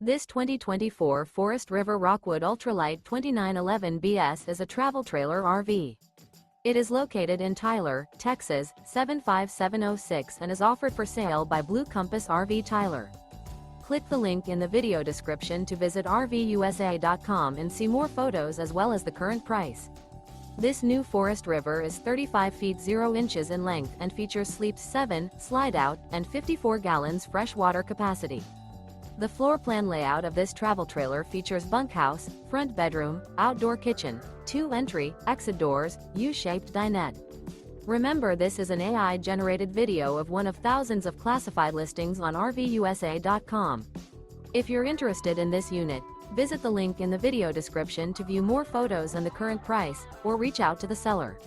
This 2024 Forest River Rockwood Ultralight 2911BS is a travel trailer RV. It is located in Tyler, Texas, 75706 and is offered for sale by Blue Compass RV Tyler. Click the link in the video description to visit RVUSA.com and see more photos as well as the current price. This new Forest River is 35 feet 0 inches in length and features sleeps 7, Slideout, and 54 gallons fresh water capacity. The floor plan layout of this travel trailer features bunkhouse, front bedroom, outdoor kitchen, 2 entry, exit doors, U-shaped dinette. Remember, this is an AI-generated video of one of thousands of classified listings on RVUSA.com. If you're interested in this unit, visit the link in the video description to view more photos and the current price, or reach out to the seller.